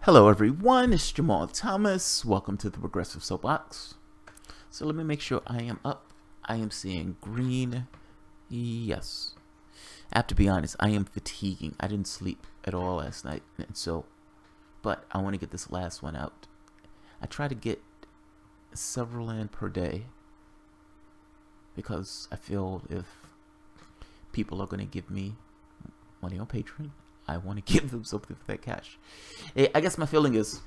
Hello everyone, it's Jamal Thomas. Welcome to the Progressive Soapbox. So let me make sure I am up. I am seeing green. Yes. I have to be honest, I am fatiguing. I didn't sleep at all last night. But I want to get this last one out. I try to get several in per day because I feel if people are going to give me money on Patreon, I want to give them something for that cash. I guess my feeling is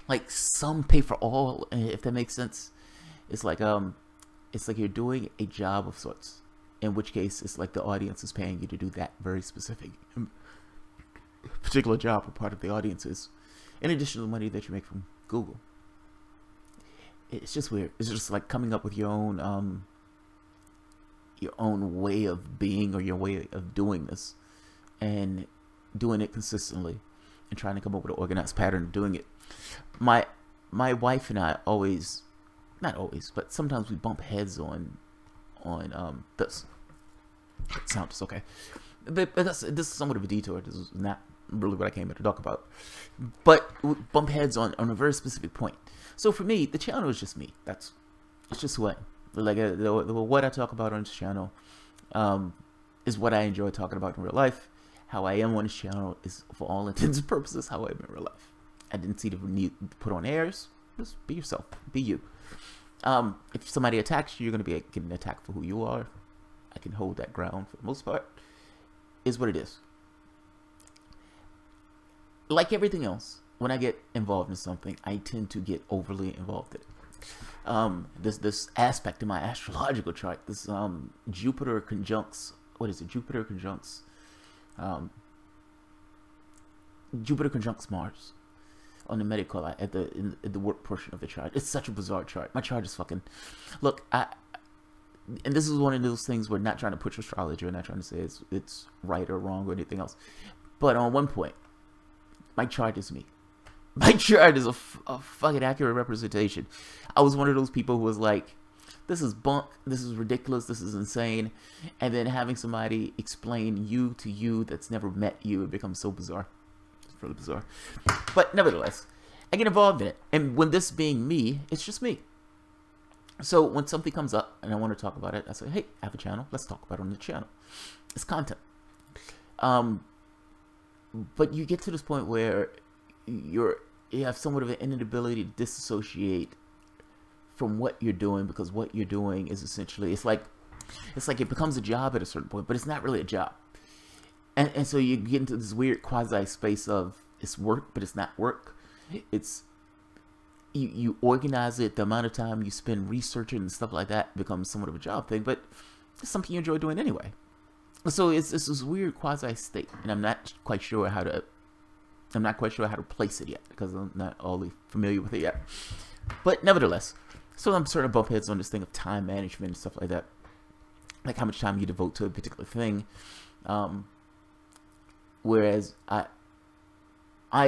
like some pay for all, if that makes sense. It's like you're doing a job of sorts, in which case it's like the audience is paying you to do that very specific particular job, or part of the audience is, in addition to the money that you make from Google. It's just weird. It's just like coming up with your own way of being, or your way of doing this, and doing it consistently and trying to come up with an organized pattern of doing it. My wife and I always, not always, but sometimes we bump heads on this. Sound is okay, but this is somewhat of a detour. This is not really what I came here to talk about, but we bump heads on a very specific point. So for me, the channel is just me. It's just who I am. Like what I talk about on this channel is what I enjoy talking about in real life. How I am on this channel is, for all intents and purposes, how I am in real life. I didn't see the need to put on airs. Just be yourself. Be you. If somebody attacks you, you're going to be getting attacked for who you are. I can hold that ground for the most part. Is what it is. Like everything else, when I get involved in something, I tend to get overly involved in it. This aspect of my astrological chart, this Jupiter conjuncts, what is it? Jupiter conjuncts Mars on the medical at the work portion of the chart. It's such a bizarre chart. My chart is fucking, look, and this is one of those things where not trying to push astrology, or not trying to say it's right or wrong or anything else, but on one point, my chart is me. My chart is a fucking accurate representation. I was one of those people who was like, this is bunk, this is ridiculous, this is insane. And then having somebody explain you to you that's never met you, it becomes so bizarre. It's really bizarre. But nevertheless, I get involved in it. And when this being me, it's just me. So when something comes up and I want to talk about it, I say, hey, I have a channel, let's talk about it on the channel. It's content. But you get to this point where you have somewhat of an inability to disassociate from what you're doing, because what you're doing is essentially, it's like it becomes a job at a certain point, but it's not really a job. And so you get into this weird quasi space of it's work, but it's not work. It's you organize it, the amount of time you spend researching and stuff like that becomes somewhat of a job thing, but it's something you enjoy doing anyway. So it's this weird quasi state, and I'm not quite sure how to place it yet, because I'm not all familiar with it yet. But nevertheless, so I'm starting to bump heads on this thing of time management and stuff like that, like how much time you devote to a particular thing. Whereas I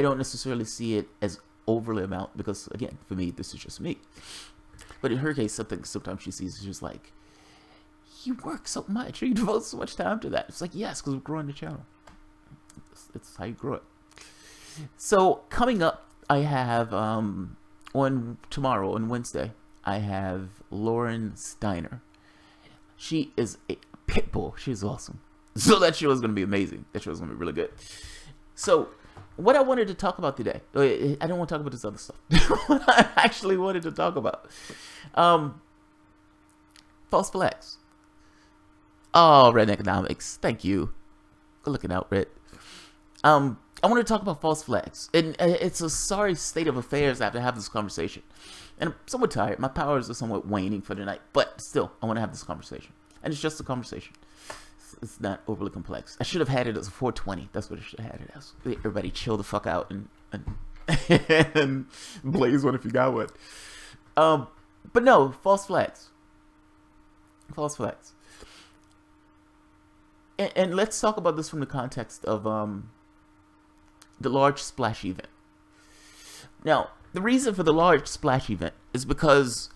don't necessarily see it as overly amount, because again, for me, this is just me. But in her case, sometimes she sees is just like, you work so much, or you devote so much time to that. It's like, yes, because we're growing the channel. It's how you grow it. So coming up, I have on tomorrow, on Wednesday, I have Lauren Steiner. She is a pit bull. She's awesome. So that show is going to be amazing. That show is going to be really good. So what I wanted to talk about today, I don't want to talk about this other stuff. What I actually wanted to talk about, false flags. Oh, Red Economics. Thank you. Good looking out, Red. I want to talk about false flags, and it's a sorry state of affairs after I have this conversation. And I'm somewhat tired. My powers are somewhat waning for the night, but still, I want to have this conversation. And it's just a conversation. It's not overly complex. I should have had it as a 420. That's what I should have had it as. Everybody chill the fuck out and blaze one if you got one. But no, false flags. False flags. And let's talk about this from the context of the large splash event. Now, the reason for the large splash event is because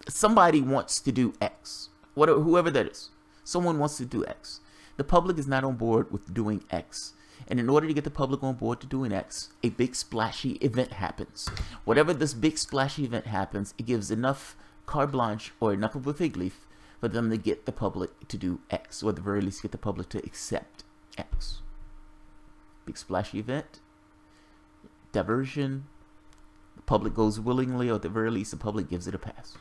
somebody wants to do X. Whoever that is. Someone wants to do X. The public is not on board with doing X. And in order to get the public on board to doing X, a big splashy event happens. Whatever this big splashy event happens, it gives enough carte blanche or enough of a fig leaf for them to get the public to do X, or at the very least get the public to accept X. Big splashy event, diversion, the public goes willingly, or at the very least the public gives it a pass.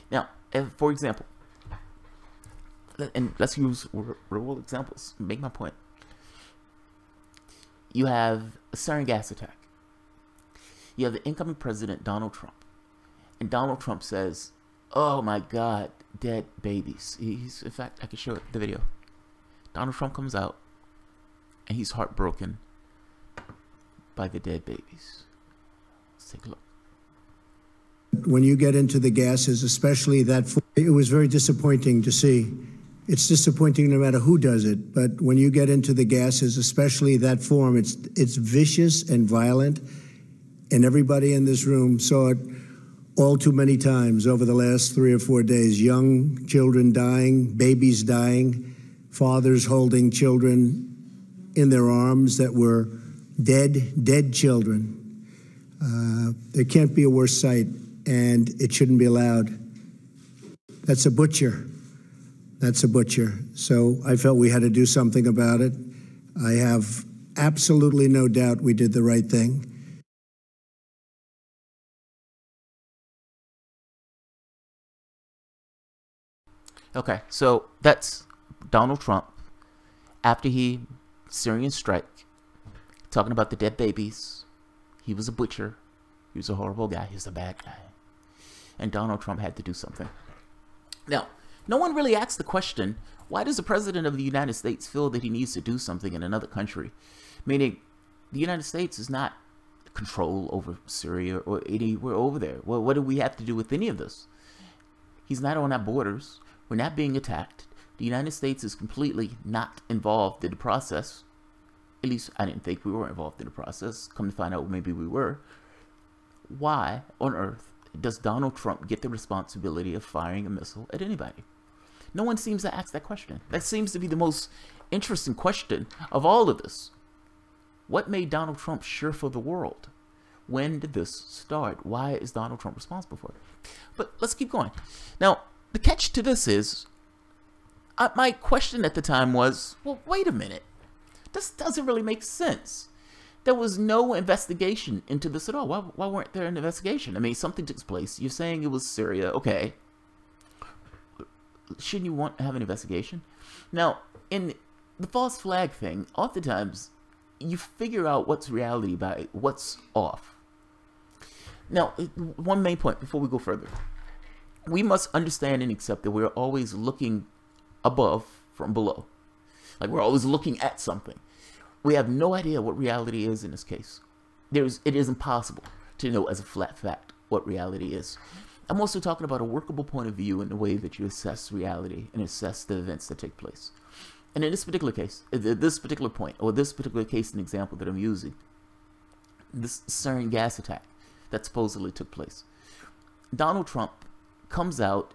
Now, for example, and let's use real examples, make my point. You have a sarin gas attack. You have the incoming president, Donald Trump. And Donald Trump says, oh my God, dead babies. In fact, I can show the video. Donald Trump comes out and he's heartbroken by the dead babies. Let's take a look. When you get into the gases, especially that, it was very disappointing to see. It's disappointing no matter who does it, but when you get into the gases, especially that form, it's vicious and violent, and everybody in this room saw it all too many times over the last 3 or 4 days. Young children dying, babies dying, fathers holding children in their arms that were dead children. There can't be a worse sight, and it shouldn't be allowed. That's a butcher. That's a butcher. So I felt we had to do something about it. I have absolutely no doubt we did the right thing. Okay, so that's Donald Trump after he Syrian strike, talking about the dead babies. He was a butcher. He was a horrible guy. He was a bad guy. And Donald Trump had to do something. Now, no one really asked the question, why does the president of the United States feel that he needs to do something in another country? Meaning, the United States is not control over Syria or anywhere over there. Well, what do we have to do with any of this? He's not on our borders. We're not being attacked. The United States is completely not involved in the process. At least I didn't think we were involved in the process. Come to find out, maybe we were. Why on earth does Donald Trump get the responsibility of firing a missile at anybody? No one seems to ask that question. That seems to be the most interesting question of all of this. What made Donald Trump sure for the world? When did this start? Why is Donald Trump responsible for it? But let's keep going. Now, the catch to this is, my question at the time was, well, wait a minute. This doesn't really make sense. There was no investigation into this at all. Why weren't there an investigation? I mean, something took place. You're saying it was Syria. Okay. Shouldn't you want to have an investigation? Now, in the false flag thing, oftentimes you figure out what's reality by what's off. Now, one main point before we go further. We must understand and accept that we're always looking above from below. Like we're always looking at something. We have no idea what reality is in this case. It is impossible to know as a flat fact what reality is. I'm also talking about a workable point of view in the way that you assess reality and assess the events that take place. And in this particular case, this particular point, or this particular case and example that I'm using, this sarin gas attack that supposedly took place. Donald Trump comes out,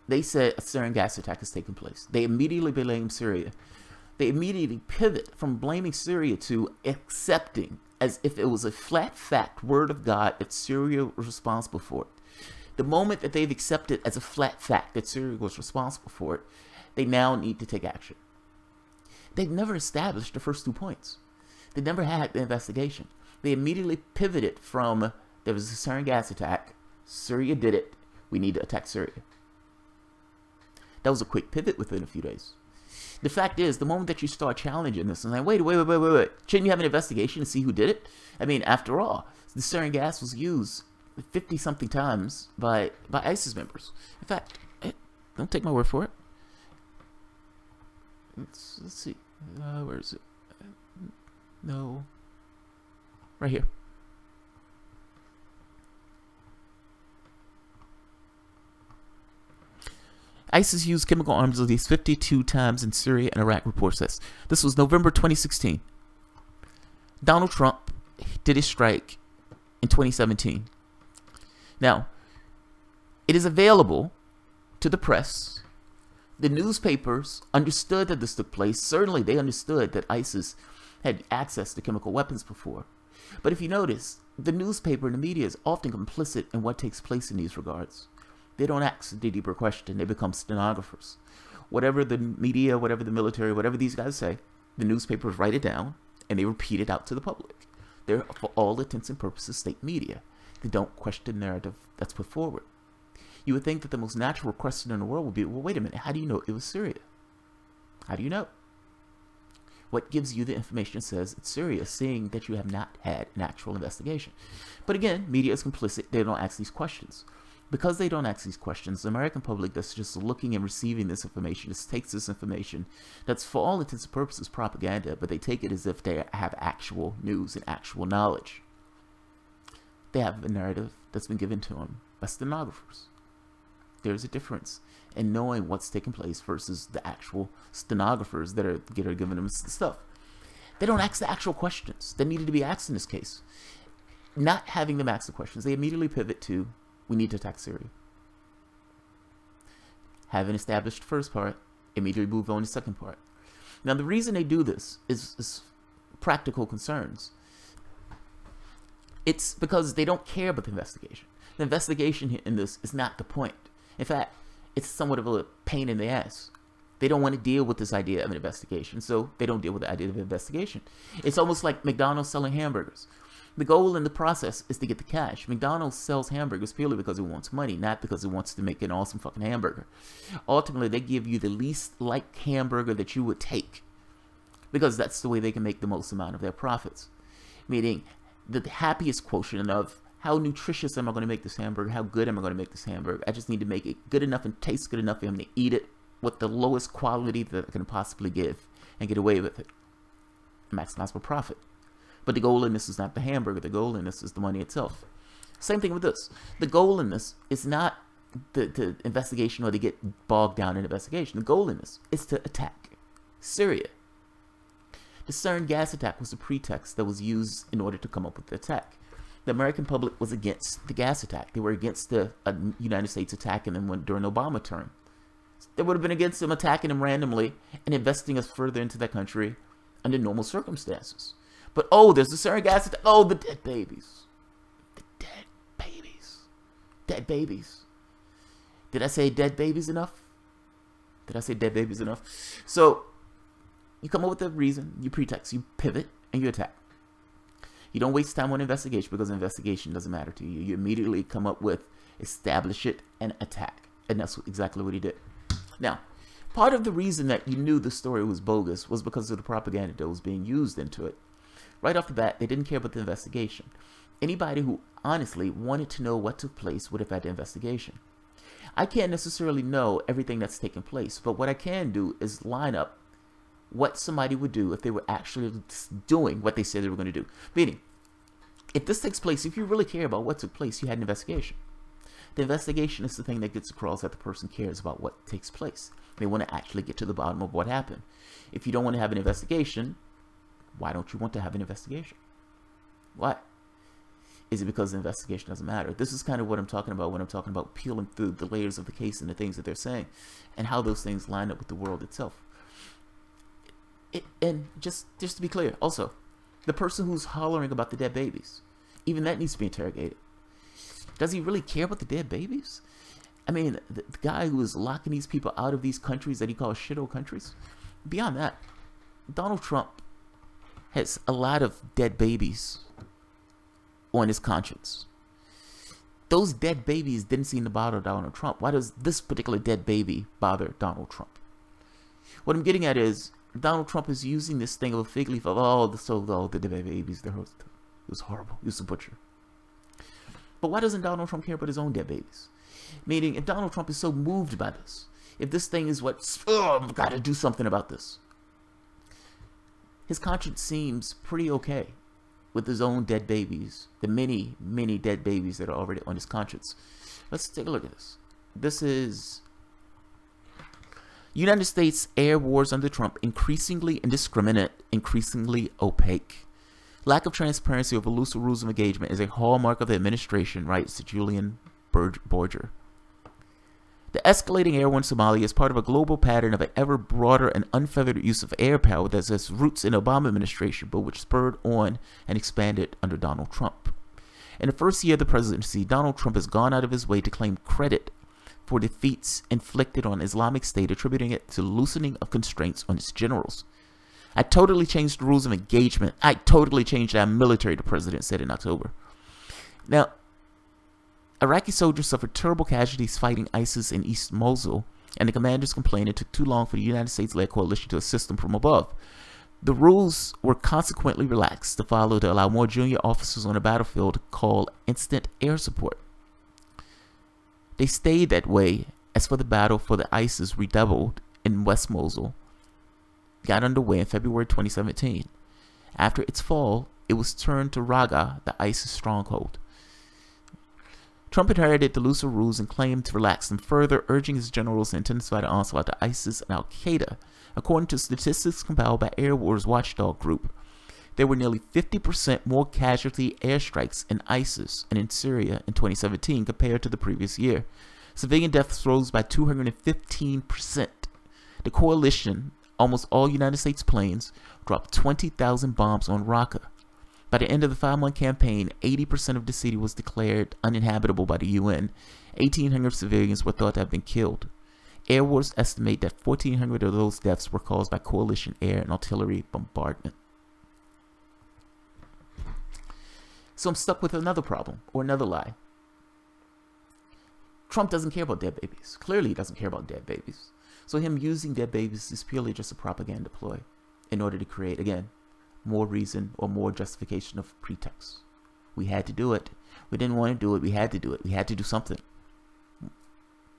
they said a sarin gas attack has taken place. They immediately blame Syria. They immediately pivot from blaming Syria to accepting, as if it was a flat fact, word of God, that Syria was responsible for it. The moment that they've accepted as a flat fact that Syria was responsible for it, they now need to take action. They've never established the first 2 points. They never had the investigation. They immediately pivoted from, there was a sarin gas attack, Syria did it, we need to attack Syria. That was a quick pivot within a few days. The fact is, the moment that you start challenging this and like, wait, shouldn't you have an investigation to see who did it? I mean, after all, the sarin gas was used 50-something times by ISIS members. In fact, don't take my word for it. Let's see. Where is it? No. Right here. ISIS used chemical arms at least 52 times in Syria and Iraq, report says. This was November 2016. Donald Trump did a strike in 2017. Now, it is available to the press The newspapers understood that this took place. Certainly, they understood that ISIS had access to chemical weapons before. But if you notice, the newspaper and the media is often complicit in what takes place in these regards. They don't ask the deeper question. They become stenographers. Whatever the media, whatever the military, whatever these guys say, the newspapers write it down and they repeat it out to the public. They're, for all intents and purposes, state media. They don't question the narrative that's put forward. You would think that the most natural question in the world would be, well, wait a minute, how do you know it was Syria? How do you know? What gives you the information says it's Syria, seeing that you have not had an actual investigation. But again, media is complicit. They don't ask these questions. Because they don't ask these questions, the American public that's just looking and receiving this information just takes this information that's for all intents and purposes propaganda, but they take it as if they have actual news and actual knowledge. They have a narrative that's been given to them by stenographers. There's a difference in knowing what's taking place versus the actual stenographers that are giving them stuff. They don't ask the actual questions that needed to be asked in this case. Not having them ask the questions, they immediately pivot to, we need to attack Syria. Having established the first part, immediately move on to the second part. Now, the reason they do this is practical concerns. It's because they don't care about the investigation. The investigation in this is not the point. In fact, it's somewhat of a pain in the ass. They don't want to deal with this idea of an investigation, so they don't deal with the idea of an investigation. It's almost like McDonald's selling hamburgers. The goal in the process is to get the cash. McDonald's sells hamburgers purely because it wants money, not because it wants to make an awesome fucking hamburger. Ultimately, they give you the least like hamburger that you would take, because that's the way they can make the most amount of their profits. Meaning, the happiest quotient of how nutritious am I going to make this hamburger? How good am I going to make this hamburger? I just need to make it good enough and taste good enough for him to eat it with the lowest quality that I can possibly give and get away with it. Maximize my profit. But the goal in this is not the hamburger. The goal in this is the money itself. Same thing with this. The goal in this is not the investigation or to get bogged down in investigation. The goal in this is to attack Syria. The CERN gas attack was a pretext that was used in order to come up with the attack. The American public was against the gas attack. They were against the United States attacking them during the Obama term. They would have been against them attacking them randomly and investing us further into that country under normal circumstances. But oh, there's the CERN gas attack. Oh, the dead babies. The dead babies. Dead babies. Did I say dead babies enough? Did I say dead babies enough? So, you come up with a reason, you pretext, you pivot, and you attack. You don't waste time on investigation because investigation doesn't matter to you. You immediately come up with, establish it, and attack. And that's exactly what he did. Now, part of the reason that you knew the story was bogus was because of the propaganda that was being used into it. Right off the bat, they didn't care about the investigation. Anybody who honestly wanted to know what took place would have had the investigation. I can't necessarily know everything that's taken place, but what I can do is line up what somebody would do if they were actually doing what they said they were going to do. Meaning, if this takes place, if you really care about what took place, you had an investigation. The investigation is the thing that gets across that the person cares about what takes place. They want to actually get to the bottom of what happened. If you don't want to have an investigation, why don't you want to have an investigation? Why? Is it because the investigation doesn't matter? This is kind of what I'm talking about when I'm talking about peeling through the layers of the case and the things that they're saying and how those things line up with the world itself. And just to be clear, also, the person who's hollering about the dead babies, even that needs to be interrogated. Does he really care about the dead babies? I mean, the guy who is locking these people out of these countries that he calls shithole countries, beyond that, Donald Trump has a lot of dead babies on his conscience. Those dead babies didn't seem to bother Donald Trump. Why does this particular dead baby bother Donald Trump? What I'm getting at is Donald Trump is using this thing of a fig leaf of, the dead babies. It was horrible. He was a butcher. But why doesn't Donald Trump care about his own dead babies? Meaning, if Donald Trump is so moved by this, if this thing is I've got to do something about this. His conscience seems pretty okay with his own dead babies, the many, many dead babies that are already on his conscience. Let's take a look at this. This is United States air wars under Trump, increasingly indiscriminate, increasingly opaque. Lack of transparency over looser rules of engagement is a hallmark of the administration, writes Julian Borger. The escalating air war in Somalia is part of a global pattern of an ever broader and unfettered use of air power that has its roots in the Obama administration, but which spurred on and expanded under Donald Trump. In the first year of the presidency, Donald Trump has gone out of his way to claim credit for defeats inflicted on Islamic State, attributing it to loosening of constraints on its generals. I totally changed the rules of engagement. I totally changed our military, the president said in October. Now, Iraqi soldiers suffered terrible casualties fighting ISIS in East Mosul, and the commanders complained it took too long for the United States-led coalition to assist them from above. The rules were consequently relaxed to allow more junior officers on the battlefield to call instant air support. They stayed that way as for the battle for the ISIS redoubled in West Mosul got underway in February 2017. After its fall, it was turned to Raqqa, the ISIS stronghold. Trump inherited the looser rules and claimed to relax them further, urging his generals to intensify the onslaught to ISIS and Al-Qaeda. According to statistics compiled by Air Wars Watchdog Group, there were nearly 50% more casualty airstrikes in ISIS and in Syria in 2017 compared to the previous year. Civilian deaths rose by 215%. The coalition, almost all United States planes, dropped 20,000 bombs on Raqqa. By the end of the 5-month campaign, 80% of the city was declared uninhabitable by the UN. 1,800 civilians were thought to have been killed. Air Wars estimate that 1,400 of those deaths were caused by coalition air and artillery bombardment. So I'm stuck with another problem, or another lie. Trump doesn't care about dead babies. Clearly he doesn't care about dead babies. So him using dead babies is purely just a propaganda ploy in order to create, again, more reason or more justification of pretext. We had to do it. We didn't want to do it. We had to do it. We had to do something.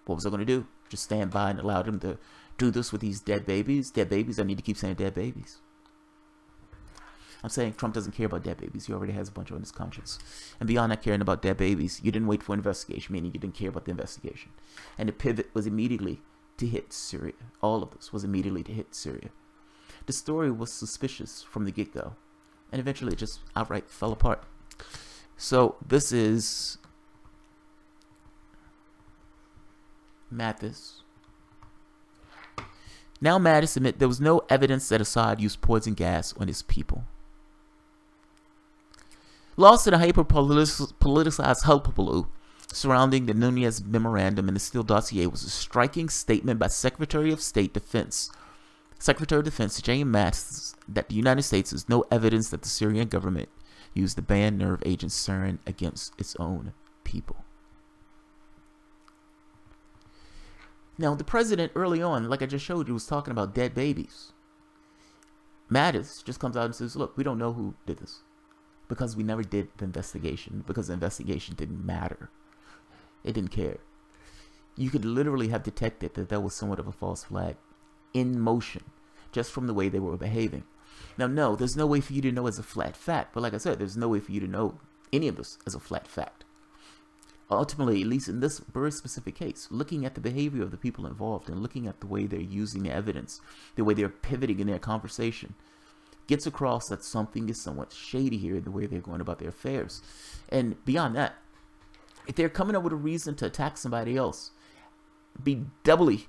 What was I going to do? Just stand by and allow them to do this with these dead babies? Dead babies? I need to keep saying dead babies. I'm saying Trump doesn't care about dead babies. He already has a bunch on his conscience. And beyond not caring about dead babies, you didn't wait for an investigation, meaning you didn't care about the investigation. And the pivot was immediately to hit Syria. All of this was immediately to hit Syria. The story was suspicious from the get-go, and eventually it just outright fell apart. So this is Mathis. Now Mattis admit there was no evidence that Assad used poison gas on his people. Lost in a hyper-politicized hullabaloo surrounding the Nunez memorandum and the Steele dossier was a striking statement by Secretary of Defense James Mattis that the United States has no evidence that the Syrian government used the banned nerve agent sarin against its own people. Now, the president early on, like I just showed you, was talking about dead babies. Mattis just comes out and says, look, we don't know who did this because we never did the investigation, because the investigation didn't matter. It didn't care. You could literally have detected that that was somewhat of a false flag in motion just from the way they were behaving. Now, no, there's no way for you to know as a flat fact, but like I said, there's no way for you to know any of this as a flat fact. Ultimately, at least in this very specific case, looking at the behavior of the people involved and looking at the way they're using the evidence, the way they're pivoting in their conversation, gets across that something is somewhat shady here in the way they're going about their affairs. And beyond that, if they're coming up with a reason to attack somebody else, be doubly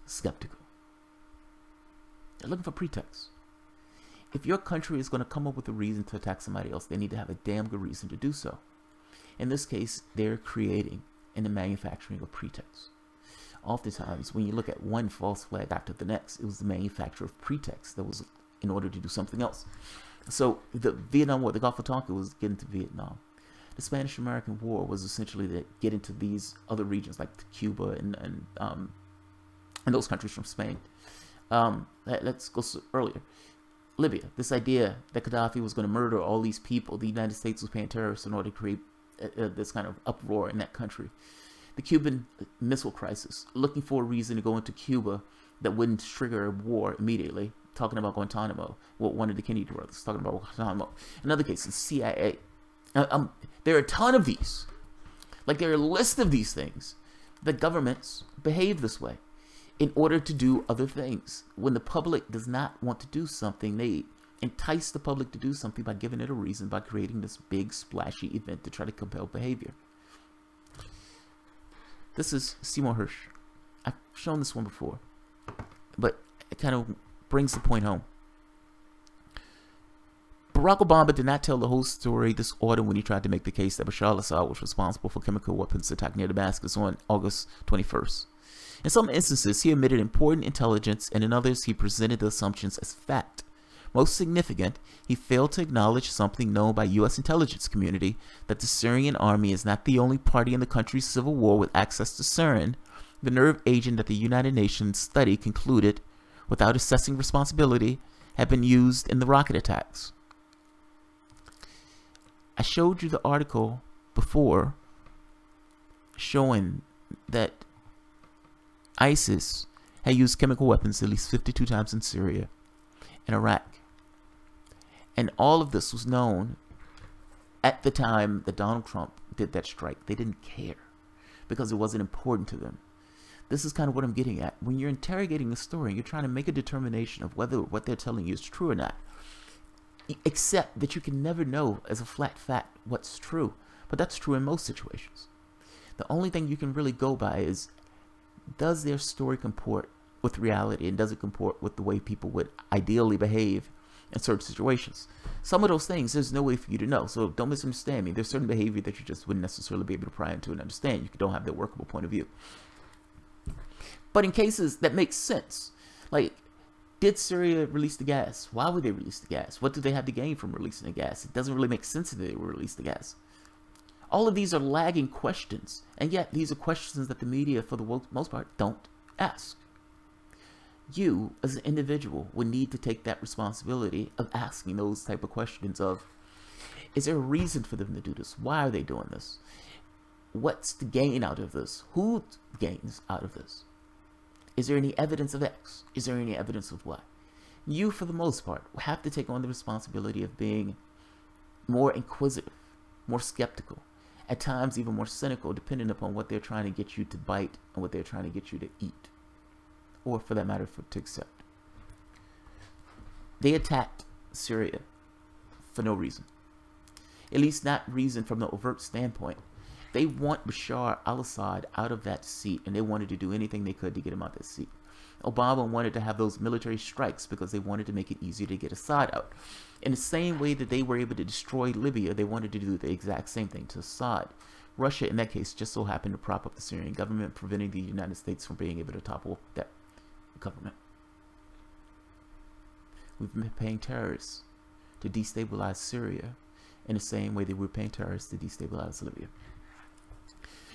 skeptical. They're looking for pretext. If your country is going to come up with a reason to attack somebody else, they need to have a damn good reason to do so. In this case, they're creating and the manufacturing of pretext. Oftentimes, when you look at one false flag after the next, it was the manufacture of pretext that was in order to do something else. So the Vietnam War, the Gulf of Tonkin was getting to Vietnam. The Spanish-American War was essentially to get into these other regions like Cuba and those countries from Spain. Let's go earlier. Libya, this idea that Gaddafi was going to murder all these people, the United States was paying terrorists in order to create this kind of uproar in that country. The Cuban Missile Crisis, looking for a reason to go into Cuba that wouldn't trigger a war immediately, talking about Guantanamo, one of the Kennedy brothers, talking about Guantanamo. Another case is CIA. There are a ton of these. Like, there are a list of these things. The governments behave this way in order to do other things. When the public does not want to do something, they entice the public to do something by giving it a reason, by creating this big splashy event to try to compel behavior. This is Seymour Hersh. I've shown this one before, but it kind of brings the point home. Barack Obama did not tell the whole story this autumn when he tried to make the case that Bashar al-Assad was responsible for chemical weapons attack near Damascus on August 21st. In some instances, he omitted important intelligence, and in others, he presented the assumptions as fact. Most significant, he failed to acknowledge something known by U.S. intelligence community, that the Syrian army is not the only party in the country's civil war with access to sarin, the nerve agent that the United Nations study concluded, without assessing responsibility, had been used in the rocket attacks. I showed you the article before showing that ISIS had used chemical weapons at least 52 times in Syria and Iraq. And all of this was known at the time that Donald Trump did that strike. They didn't care because it wasn't important to them. This is kind of what I'm getting at. When you're interrogating a story, you're trying to make a determination of whether what they're telling you is true or not. Except that you can never know as a flat fact what's true. But that's true in most situations. The only thing you can really go by is, does their story comport with reality, and does it comport with the way people would ideally behave in certain situations? Some of those things, there's no way for you to know. So don't misunderstand me. There's certain behavior that you just wouldn't necessarily be able to pry into and understand. You don't have the workable point of view. But in cases that make sense, like, did Syria release the gas? Why would they release the gas? What do they have to gain from releasing the gas? It doesn't really make sense that they would release the gas. All of these are lagging questions, and yet these are questions that the media, for the most part, don't ask. You, as an individual, would need to take that responsibility of asking those type of questions of, is there a reason for them to do this? Why are they doing this? What's the gain out of this? Who gains out of this? Is there any evidence of X? Is there any evidence of Y? You, for the most part, will have to take on the responsibility of being more inquisitive, more skeptical, at times even more cynical, depending upon what they're trying to get you to bite and what they're trying to get you to eat, or for that matter, to accept. They attacked Syria for no reason, at least not reason from the overt standpoint. They want Bashar al-Assad out of that seat, and they wanted to do anything they could to get him out of that seat. Obama wanted to have those military strikes because they wanted to make it easier to get Assad out. In the same way that they were able to destroy Libya, they wanted to do the exact same thing to Assad. Russia, in that case, just so happened to prop up the Syrian government, preventing the United States from being able to topple that government. We've been paying terrorists to destabilize Syria in the same way that we're paying terrorists to destabilize Libya.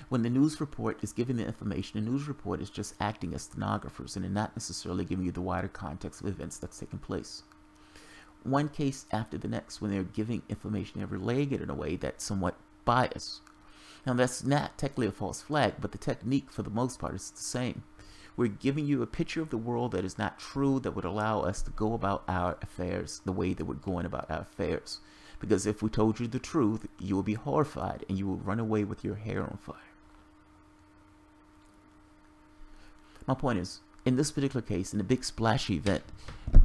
When the news report is giving the information, the news report is just acting as stenographers, and they're not necessarily giving you the wider context of events that's taking place. One case after the next, when they're giving information, they're relaying it in a way that's somewhat biased. Now, that's not technically a false flag, but the technique, for the most part, is the same. We're giving you a picture of the world that is not true, that would allow us to go about our affairs the way that we're going about our affairs. Because if we told you the truth, you would be horrified, and you will run away with your hair on fire. My point is, in this particular case, in the big splashy event,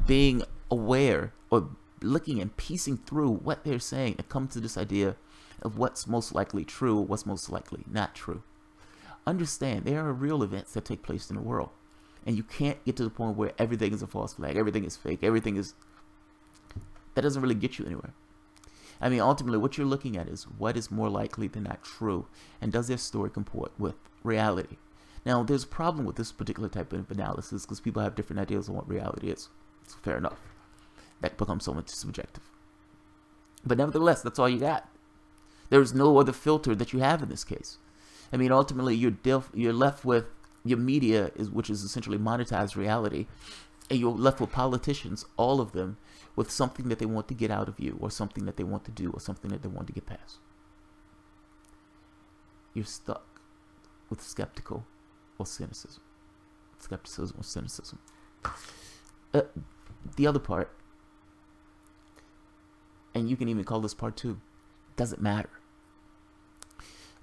being aware or looking and piecing through what they're saying and come to this idea of what's most likely true, what's most likely not true. Understand, there are real events that take place in the world, and you can't get to the point where everything is a false flag, everything is fake, everything is... That doesn't really get you anywhere. I mean, ultimately, what you're looking at is what is more likely than not true, and does their story comport with reality? Now, there's a problem with this particular type of analysis because people have different ideas on what reality is. It's fair enough. That becomes so much subjective. But nevertheless, that's all you got. There's no other filter that you have in this case. I mean, ultimately, you're left with your media, which is essentially monetized reality, and you're left with politicians, all of them, with something that they want to get out of you, or something that they want to do, or something that they want to get past. You're stuck with skeptical or cynicism. Skepticism or cynicism. The other part, and you can even call this part 2, doesn't matter.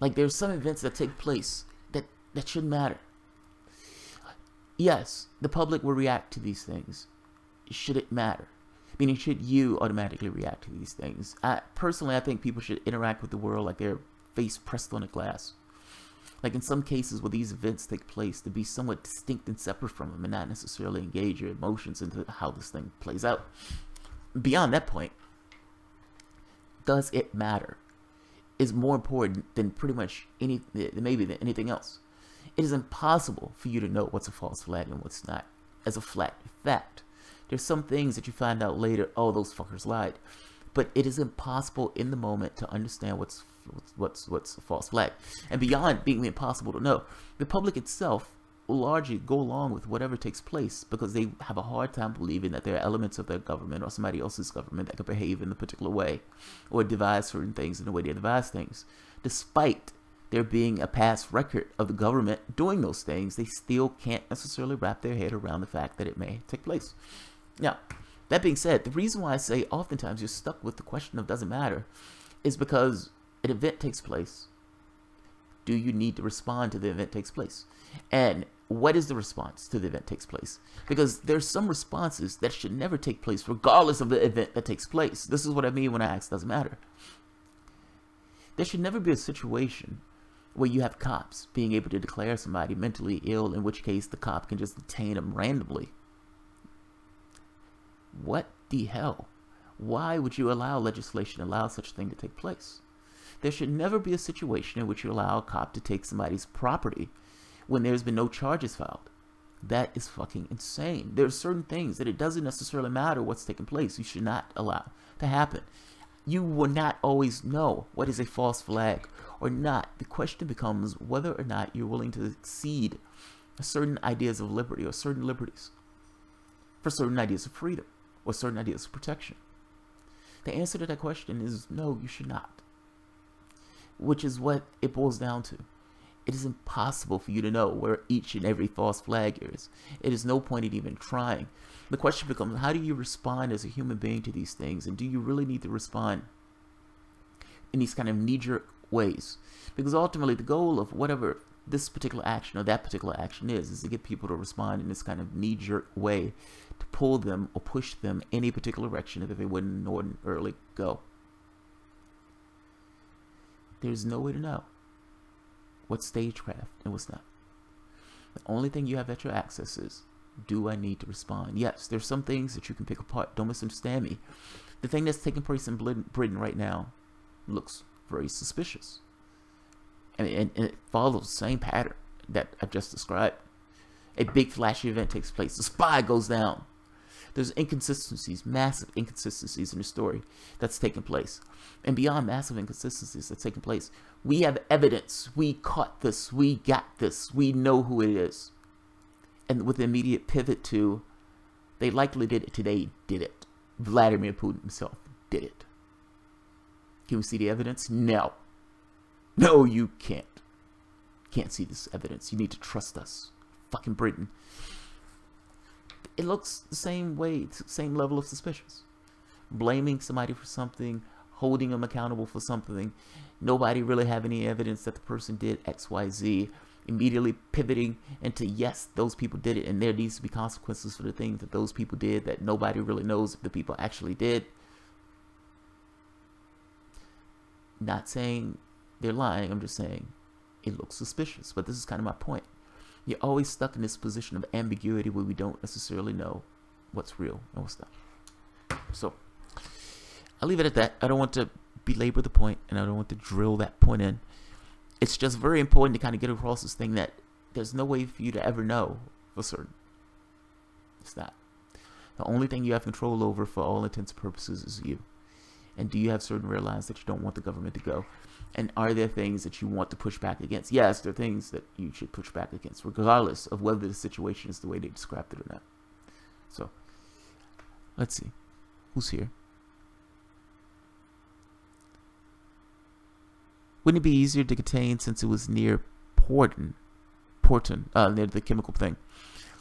Like, there's some events that take place that shouldn't matter. Yes, the public will react to these things. Should it matter? Meaning, should you automatically react to these things? Personally, I think people should interact with the world like they're face pressed on a glass. Like in some cases where these events take place, to be somewhat distinct and separate from them and not necessarily engage your emotions into how this thing plays out. Beyond that point, does it matter? Is more important than pretty much maybe than anything else. It is impossible for you to know what's a false flag and what's not as a flat fact. There's some things that you find out later, oh, those fuckers lied. But it is impossible in the moment to understand what's a false flag. And beyond being impossible to know, the public itself will largely go along with whatever takes place because they have a hard time believing that there are elements of their government or somebody else's government that could behave in a particular way or devise certain things in the way they devise things. Despite there being a past record of the government doing those things, they still can't necessarily wrap their head around the fact that it may take place. Now, that being said, the reason why I say oftentimes you're stuck with the question of doesn't matter is because an event takes place. Do you need to respond to the event takes place? And what is the response to the event takes place? Because there's some responses that should never take place regardless of the event that takes place. This is what I mean when I ask doesn't matter. There should never be a situation where you have cops being able to declare somebody mentally ill, in which case the cop can just detain them randomly. What the hell? Why would you allow legislation allow such a thing to take place? There should never be a situation in which you allow a cop to take somebody's property when there's been no charges filed. That is fucking insane. There are certain things that it doesn't necessarily matter what's taking place. You should not allow to happen. You will not always know what is a false flag or not. The question becomes whether or not you're willing to exceed certain ideas of liberty or certain liberties for certain ideas of freedom or certain ideas of protection. The answer to that question is no, you should not. Which is what it boils down to. It is impossible for you to know where each and every false flag is. It is no point in even trying. The question becomes, how do you respond as a human being to these things? And do you really need to respond in these kind of knee-jerk ways? Because ultimately the goal of whatever this particular action or that particular action is to get people to respond in this kind of knee-jerk way to pull them or push them in a particular direction that they wouldn't ordinarily go. There's no way to know what's stagecraft and what's not. The only thing you have at your access is, do I need to respond? Yes, there's some things that you can pick apart. Don't misunderstand me. The thing that's taking place in Britain right now looks very suspicious. And it follows the same pattern that I've just described. A big flashy event takes place. The spy goes down. There's inconsistencies, massive inconsistencies in the story that's taking place. And beyond massive inconsistencies that's taking place, we have evidence. We caught this. We got this. We know who it is. And with the immediate pivot to, they likely did it today, did it. Vladimir Putin himself did it. Can we see the evidence? No. No, you can't. Can't see this evidence. You need to trust us. Fucking Britain. It looks the same way, same level of suspicious. Blaming somebody for something, holding them accountable for something, nobody really have any evidence that the person did X, Y, Z, immediately pivoting into yes, those people did it, and there needs to be consequences for the things that those people did that nobody really knows if the people actually did. Not saying they're lying, I'm just saying it looks suspicious, but this is kind of my point. You're always stuck in this position of ambiguity where we don't necessarily know what's real and what's not. So, I'll leave it at that. I don't want to belabor the point, and I don't want to drill that point in. It's just very important to kind of get across this thing that there's no way for you to ever know for certain. It's not. The only thing you have control over for all intents and purposes is you. And do you have certain red lines that you don't want the government to go? And are there things that you want to push back against? Yes, there are things that you should push back against, regardless of whether the situation is the way they described it or not. So, let's see. Who's here? Wouldn't it be easier to contain since it was near Porton, near the chemical thing?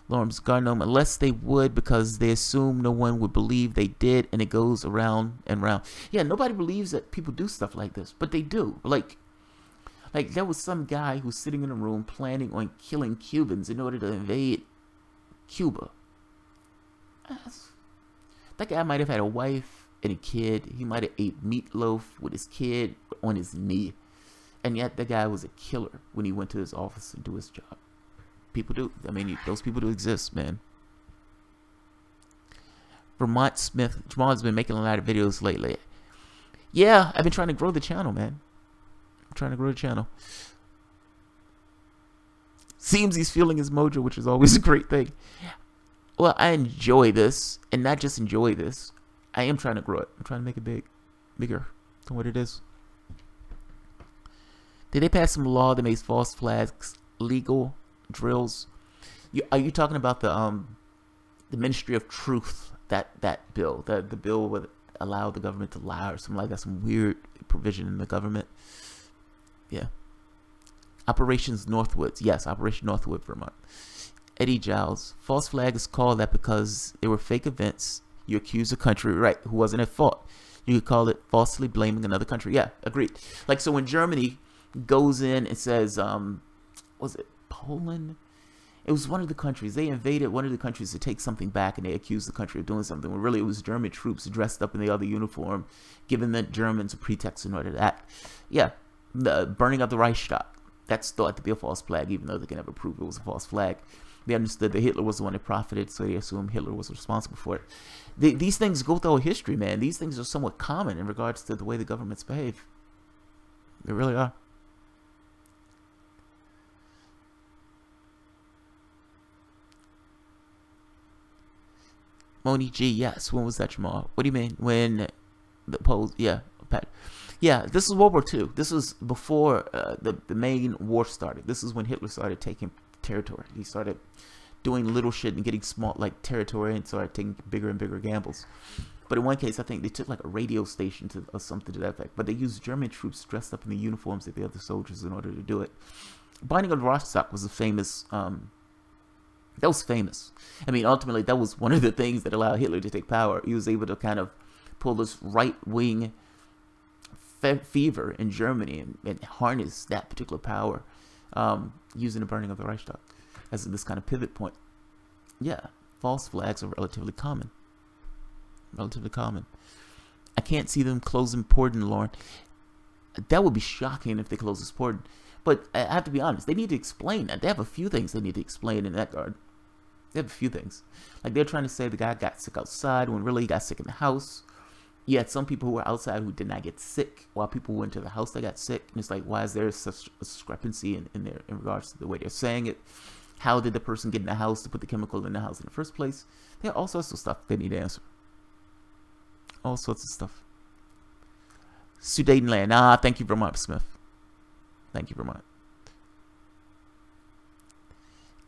Lawrence Garnome, unless they would, because they assume no one would believe they did, and it goes around and round. Yeah, nobody believes that people do stuff like this, but they do. Like there was some guy who's sitting in a room planning on killing Cubans in order to invade Cuba. That guy might have had a wife and a kid. He might have ate meatloaf with his kid on his knee. And yet the guy was a killer when he went to his office to do his job. People do. I mean, those people do exist, man. Vermont Smith. Jamal has been making a lot of videos lately. Yeah, I've been trying to grow the channel, man. I'm trying to grow the channel. Seems he's feeling his mojo, which is always a great thing. Well, I enjoy this, and not just enjoy this. I am trying to grow it. I'm trying to make it bigger than what it is. Did they pass some law that makes false flags legal? Drills? Are you talking about the Ministry of Truth? That bill, the bill would allow the government to lie or something like that. Some weird provision in the government. Yeah. Operations Northwoods. Yes, Operation Northwood, Vermont. Eddie Giles. False flag is called that because they were fake events. You accuse a country, right, who wasn't at fault. You could call it falsely blaming another country. Yeah, agreed. Like, so when Germany goes in and says, was it Poland? It was one of the countries. They invaded one of the countries to take something back, and they accused the country of doing something. When really it was German troops dressed up in the other uniform, giving the Germans a pretext in order to act. Yeah, the burning of the Reichstag. That's thought to be a false flag, even though they can never prove it was a false flag. They understood that Hitler was the one that profited, so they assumed Hitler was responsible for it. These things go through history, man. These things are somewhat common in regards to the way the governments behave. They really are. Moni G, yes. When was that, Jamal? What do you mean? When the polls? Yeah, Pat. Yeah, this is World War II. This was before the main war started. This is when Hitler started taking territory. He started doing little shit and getting small, like, territory, and started taking bigger and bigger gambles. But in one case, I think they took like a radio station or something to that effect. But they used German troops dressed up in the uniforms of the other soldiers in order to do it. Burning of the Reichstag was a famous. That was famous. I mean, ultimately, that was one of the things that allowed Hitler to take power. He was able to kind of pull this right-wing fever in Germany and harness that particular power using the burning of the Reichstag as this kind of pivot point. Yeah, false flags are relatively common. Relatively common. I can't see them closing Porden, Lauren. That would be shocking if they close this Porden. But I have to be honest, they need to explain that. They have a few things they need to explain in that regard. They have a few things. Like, they're trying to say the guy got sick outside when really he got sick in the house. You had some people who were outside who did not get sick, while people went to the house that got sick. And it's like, why is there such a discrepancy in regards to the way they're saying it? How did the person get in the house to put the chemical in the house in the first place? There are all sorts of stuff they need to answer. All sorts of stuff. Sudetenland. Ah, thank you, Vermont Smith. Thank you, Vermont.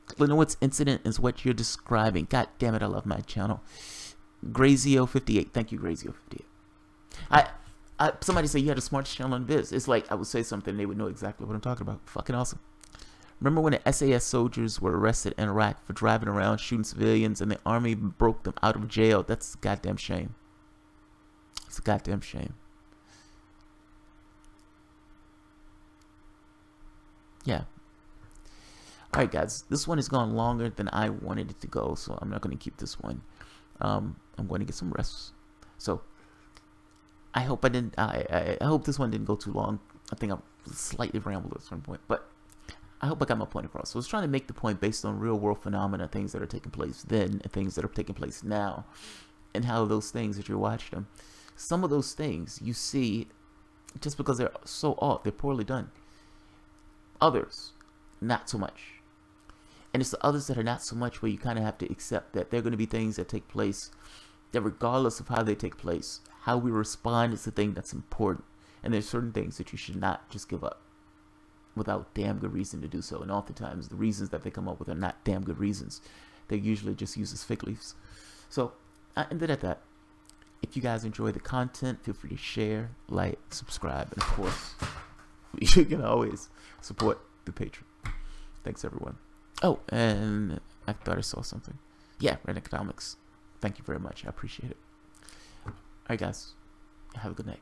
Glenowitz incident is what you're describing. God damn it, I love my channel. Grazio58. Thank you, Grazio58. Somebody said you had a smart channel on Viz. It's like I would say something and they would know exactly what I'm talking about. Fucking awesome. Remember when the SAS soldiers were arrested in Iraq for driving around shooting civilians and the army broke them out of jail? That's a goddamn shame. It's a goddamn shame. Yeah. Alright, guys. This one has gone longer than I wanted it to go, so I'm not going to keep this one. I'm going to get some rest. So, I hope I didn't. I hope this one didn't go too long. I think I slightly rambled at a certain point, but I hope I got my point across. So I was trying to make the point based on real world phenomena, things that are taking place then, and things that are taking place now, and how those things that you're watching them, some of those things you see just because they're so off, they're poorly done. Others, not so much. And it's the others that are not so much where you kind of have to accept that there are going to be things that take place that regardless of how they take place, how we respond is the thing that's important. And there's certain things that you should not just give up without damn good reason to do so. And oftentimes the reasons that they come up with are not damn good reasons. They're usually just used as fig leaves. So I ended at that. If you guys enjoy the content, feel free to share, like, subscribe, and of course, you can always support the Patreon. Thanks, everyone. Oh, and I thought I saw something. Yeah, Red Economics. Thank you very much. I appreciate it. All right, guys. Have a good night.